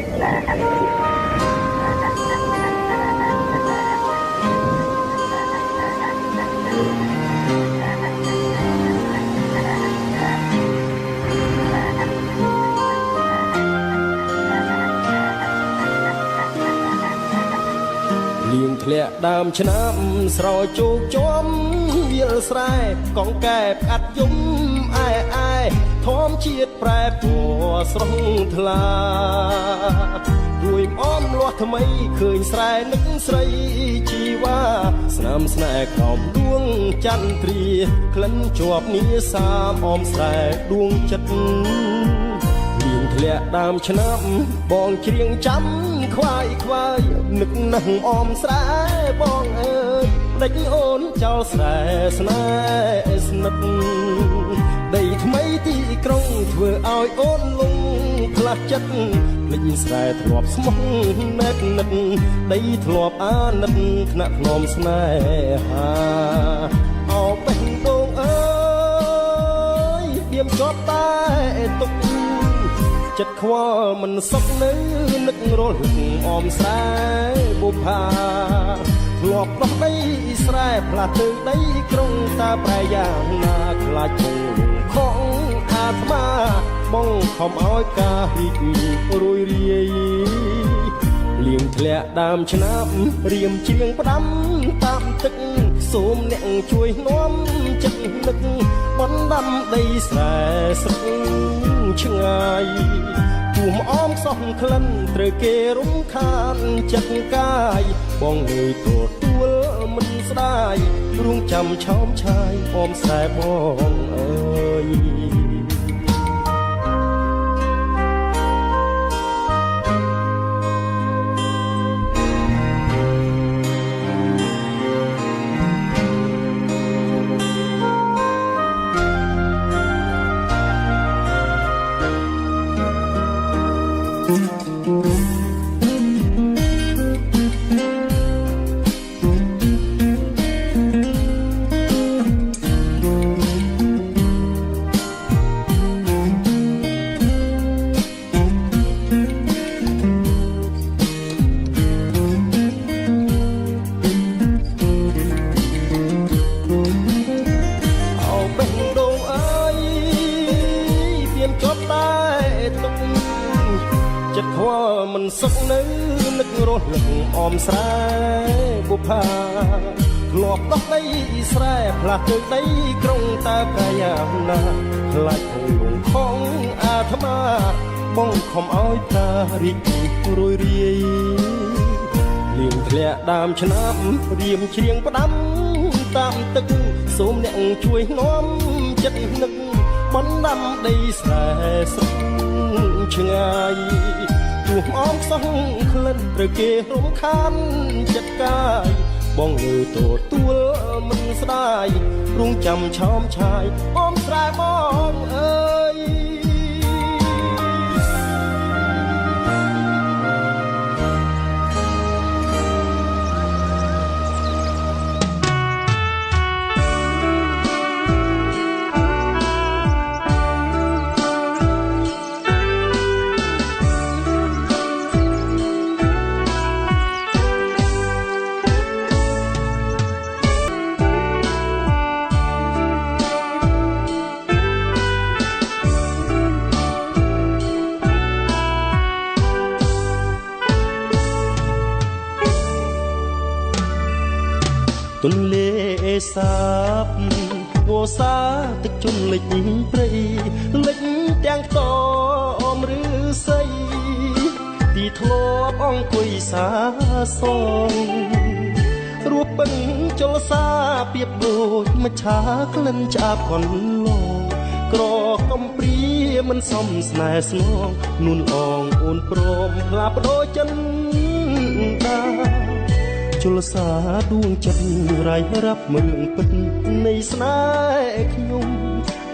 លៀងធ្លាក់ដើមឆ្នាំស្រោចជោគជុំវាលស្រែកងកែបកាត់យំអែអែធម្មជាតិប្រែពណ៌ស្រស់ថ្លារួយអមលាស់ថ្មីឃើញស្រែនឹកស្រីជីវ៉ាស្នាមស្នេហ៍ក្រោមដួងចន្ទ្រាក្លិនជាប់នីសាមអមស្រែដួងចិត្តធ្លាក់ដើមឆ្នាំបងច្រៀងចាំខ្វាយខ្វាយនឹកនឹងអមស្រែបងអើយដេចអូនចោលស្រែស្នេហ៍ស្និទ្ធដីថ្មីទីក្រុងធ្វើឲ្យអូនលងផ្លាស់ចិត្តភ្លេចស្រែធ្លាប់ស្មោះណែតនិតដីធ្លាប់អាណិតថ្នាក់ធ្នមស្នេហាអោបេះដូងអើយឌៀមជាប់តែទុកចិត្តខ្វល់មិនសុខនៅនឹករលឹកអមស្រែបុប្ផាធ្លាប់ដោះដីស្រែផ្លាស់ទៅដីក្រុងតាប្រែយ៉ាងណាខ្លាចគង់លងខំអាត្មាបងខំឲ្យការរីករួយរាយលៀងធ្លាក់ដើមឆ្នាំរៀមជាងផ្ដាំតាមទឹកសូមអ្នកជួយនាំចិត្តនឹកបណ្ដាំដីស្រែស្រុកឆ្ងាយជួមអមសោះក្លិនត្រូវគេរំខានចិត្តកាយបងងើយទទួលមិនស្ដាយរួងចាំឆោមឆាយអមស្រែបងអើយចិត្តខ្វល់មិនសុខនៅនឹករលឹកអមស្រែបុប្ផាធ្លាប់ដោះដីស្រែផ្លាស់ទៅដីក្រុងតាប្រែយ៉ាងណាខ្លាចគង់លងខំអាត្មាបងខំឲ្យតារីករួយរាយលៀងធ្លាក់ដើមឆ្នាំរៀមច្រៀងផ្ដាំតាមទឹកសូមអ្នកជួយនាំចិត្តនឹកបណ្ដាំដីស្រែស្រុកឆ្ងាយជួបអមសោះក្លិនត្រូវគេរំខានចិត្តកាយបងងើយទទួលមិនស្ដាយរួងចាំឆោមឆាយអមស្រែបងអើយទន្លេសាបវោសាទឹកជន់លិចព្រៃលិចទាំងតមឬស័យទីធ្លាប់អង្គុយសាសងរួបបឹងចលសាពីបដូចមច្ឆាក្លិនឆ្អាបកន្លងក្រកំព្រាមិនសមស្នេហ៍ស្នងនួនអងអូនព្រមផ្លាបដូរចិនដាជលសាដួងចិត្តរាយរាប់មើលពិតនៃស្នេហ៍ខ្ញុំ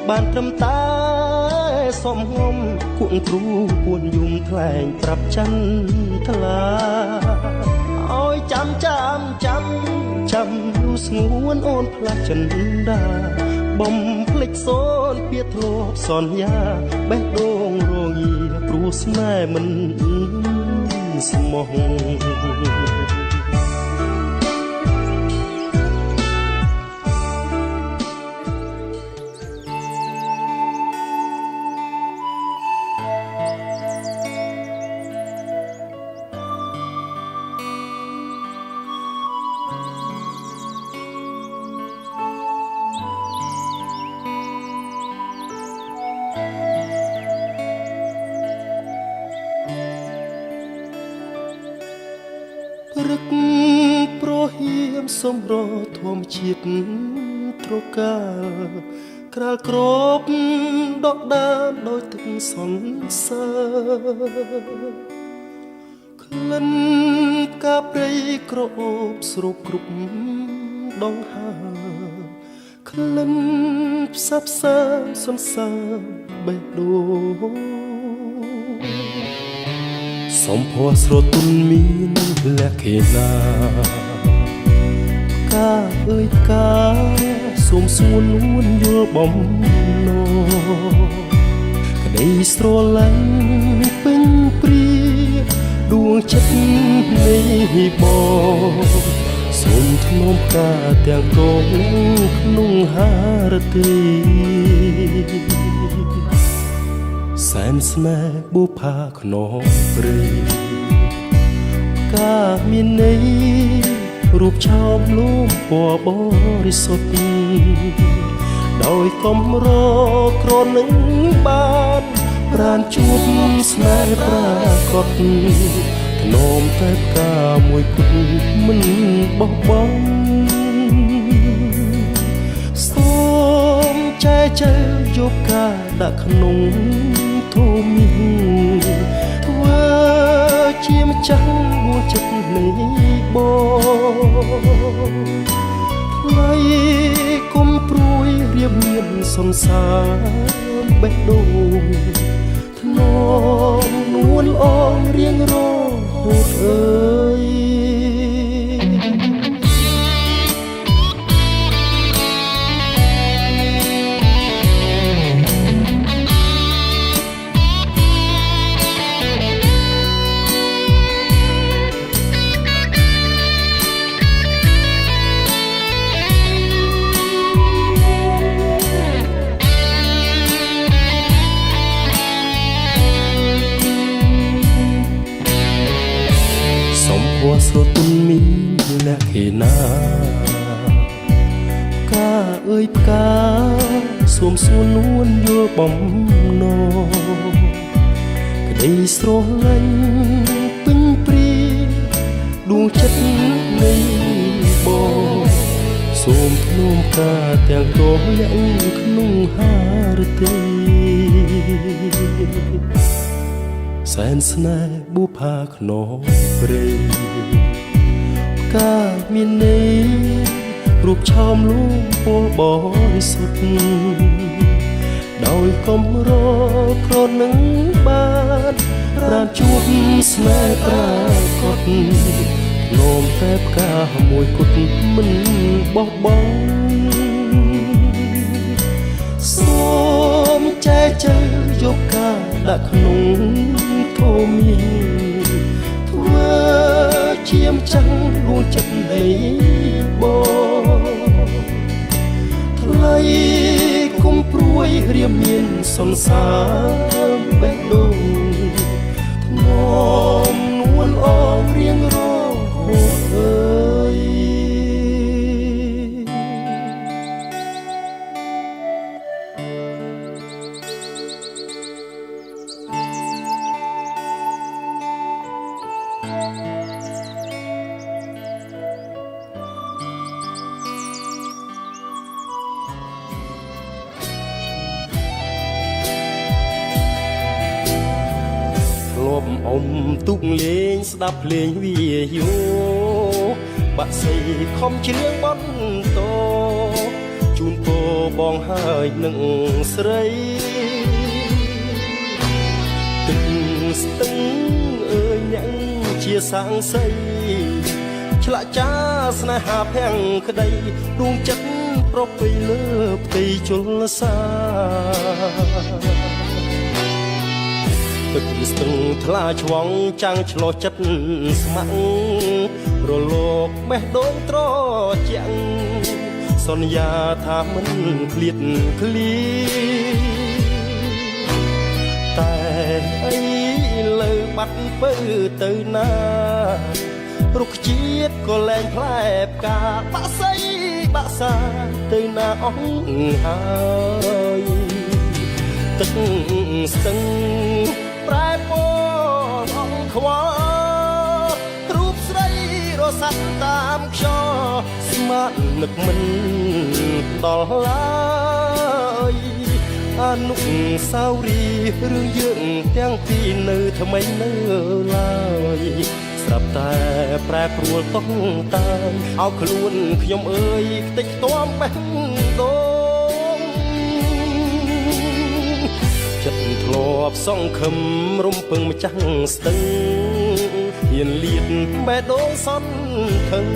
បានត្រឹមតែសំងំគួងគ្រូពួនយំថ្លែងប្រាប់ច័ន្ទថ្លាឲ្យចាំស្ងួនអូនផ្លាស់ចិនដាបំភ្លេចសូនពីធ្លាប់សន្យាបេះដូងរងាព្រោះស្នេហ៍មិន ស្មោះព្រឹកប្រហៀមសំរធម្មជាតិត្រកាលក្រាលក្របដកដានដោយទឹកសន្សើរក្លិនផ្កាព្រៃក្រអូបស្រូបគ្រប់ដងហើក្លិនផ្សះផ្សាសន្សើរបេះដូងសំភ័រស្រទន់មានលក្ខណៈកាអើយកាសូមសួននួនយល់បំណងក្តីស្រឡាញ់ពេញព្រាដួងចិត្តនៃបងសូមធ្នមកាទាំងកងក្នុងហារទីសែនស្នេហ៍បុផាខ្នងព្រៃកាមានន័យរូបឆោមលំពណ៌បរិសុទ្ធដោយកំរក្រនឹងបានប្រានជួបស្នេហ៍ប្រាកដធ្នមតែផ្កាមួយគត់មិនបោះបង់សូមចែកចែកយកការដាក់ក្នុងធូមីធ្វើជាម្ចាស់ដួងចិត្តនៃបងថ្លៃគុំព្រួយរៀបមានសន្សារបេះដូងធ្នមនួនអងរៀងរហូតអើយស្រទន់មានលក្ខណៈកាអើយផ្កាសូមសួននួនយល់បំណងក្តីស្រឡាញ់ពេញព្រាដួងចិត្តនៃបងសូមធ្នមកាទាំងកងយ៉ាងក្នុងហារទីសែនស្នេហ៍បុផាខ្នងព្រៃកាមានន័យរូបឆោមលូពណ៌បរិសុទ្ធដោយកំរក្រនឹងបានប្រានជួបស្នេហ៍ប្រាកដនោមតែផ្កាមួយគត់មិនបោះបង់សូមចែកចែកយកការដាក់ក្នុងធូមីធ្វើជាម្ចាស់ដួងចិត្តនៃបងថ្លៃគុំព្រួយរៀបមានសន្សារបេះដូងធ្នមនួនអងរៀងរហូតអើយអុំទុកលេងស្ដាប់ភ្លេងវាយោបាក់សីខំច្រៀងបន្តជូនពរបងហើយនឹងស្រីទឹកស្ទឹងអើយអ្នកជាសាំងសីឆ្លាក់ចាស្នេហាភាំងក្តីដួងចិត្តប្រពៃលើផ្ទៃជលសា ទឹកស្ទឹងថ្លាឆ្វងចាំងឆ្លោះចិត្តស្ម័គ្ររលោកបេះដូងត្រជាក់សន្យាថាមិនឃ្លាតឃ្លាតែអីលើបាត់ពើទៅណារុក្ខជាតិក៏លែងផ្លែផ្កាបាក់សៃបាក់សាទៅណាអស់ហើយទឹកស្ទឹងប្រែពណ៌អង្ខ្វល់រូបស្រីរសាត់តាមខ្យល់ស្មាននឹកមិនដល់ឡើយអនុស្សាវរីយ៍រឿងយើងទាំងពីរនៅថ្មីនៅឡើយស្រាប់តែប្រែប្រួលតោះតាំងឲ្យខ្លួនខ្ញុំអើយខ្ទេចខ្ទាំបេះដូងចិត្តធ្លាប់សង្ឃឹមរំពឹងម្ចាស់ស្ទឹងហ៊ានលៀនបេះដូងសន់ខឹង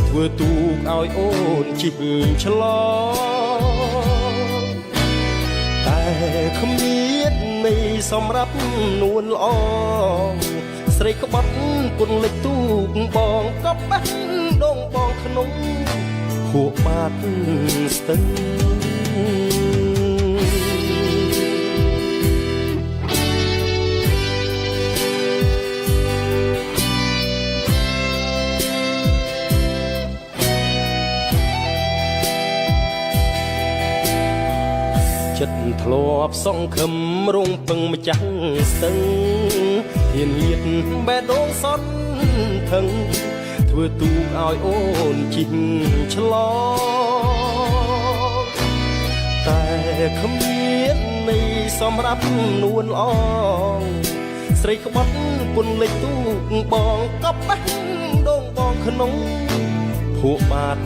ធ្វើទូកឲ្យអូនជិះឆ្លងតែគ្មាននៃសម្រាប់នួនល្អស្រីក្បត់ពន្លិចទូកបងក៏បេះដូងបងក្នុងហួកបាត់ស្ទឹងចិត្តធ្លាប់សង្ឃឹមរងពឹងម្ចាស់ស្ទឹងហ៊ានលៀតបេះដូងសន់ថឹងធ្វើទូកឲ្យអូនជិះឆ្លងតែគ្មាននៃសម្រាប់នួនល្អស្រីក្បត់ពន្លិចទូកបងក៏បេះដូងបងក្នុងភក់បាត់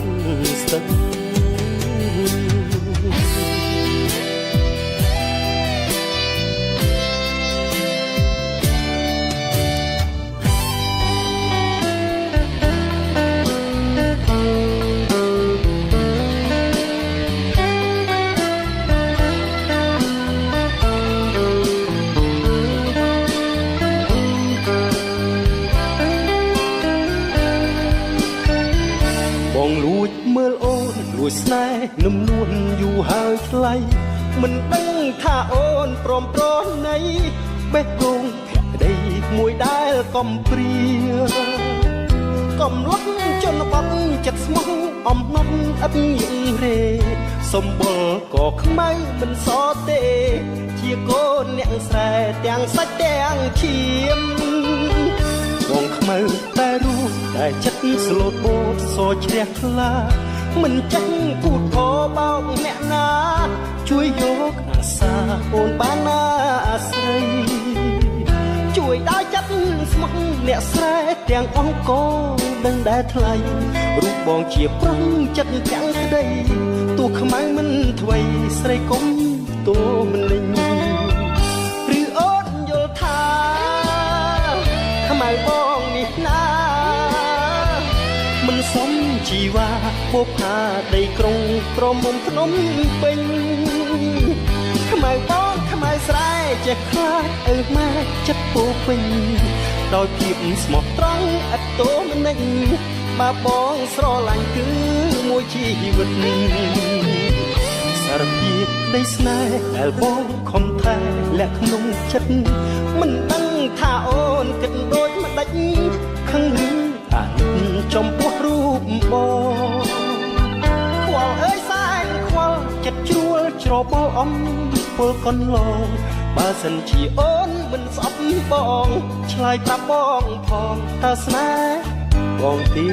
ស្ទឹងបងលួចមើលអូនលួចស្នេហ៍នំនួនយូរហើយថ្លៃមិនដឹងថាអូនព្រមប្រណីបេះដូងភក្តីមួយដែលកំព្រាកំឡុងជនបទចិត្តស្មោះអំណត់អត់ញៀងរេសម្បុរក៏ខ្មៅមិនសទេជាកូនអ្នកស្រែទាំងសាច់ទាំងឈាមបងខ្មៅតែរូបតែចិត្តស្លូតបូតសជ្រះថ្លាមិនចេះគូតខបោកអ្នកណាជួយយកអាសាអូនបានណាអាស្រ័យជួយដល់ចិត្តស្មោះអ្នកស្រែទាំងអង្គដឹងដែលថ្លៃរូបបងជាប្រុងចិត្តទាំងក្តីទោះខ្មៅមិនថ្វីស្រីកុំតួមិនលេងឬអូនយល់ថាខ្មៅបងនេះណាមិនសមជីវ៉ាបុផាដីក្រុងក្រមុំភ្នំពេញខ្មៅបងខ្មៅស្រែចេះខ្លាចអើម៉ែចិត្តពោពេញដោយភាពស្មោះត្រង់ឥតតោមិននិចបើបងស្រឡាញ់គឺមួយជីវិតសារភាពនៃស្នេហ៍ដែលបងខំថែលាក់ក្នុងចិត្តមិនដឹងថាអូនគិតដូចម្ដេចខឹងឬអាណិតចំពោះរូបបងខ្វល់អើយសែនខ្វល់ចិត្តជ្រួលច្របល់អំពលកន្លងបើសិនជាអូនមិនស្អប់បងឆ្លើយប្រាប់បងផងតើស្នេហ៍បងទី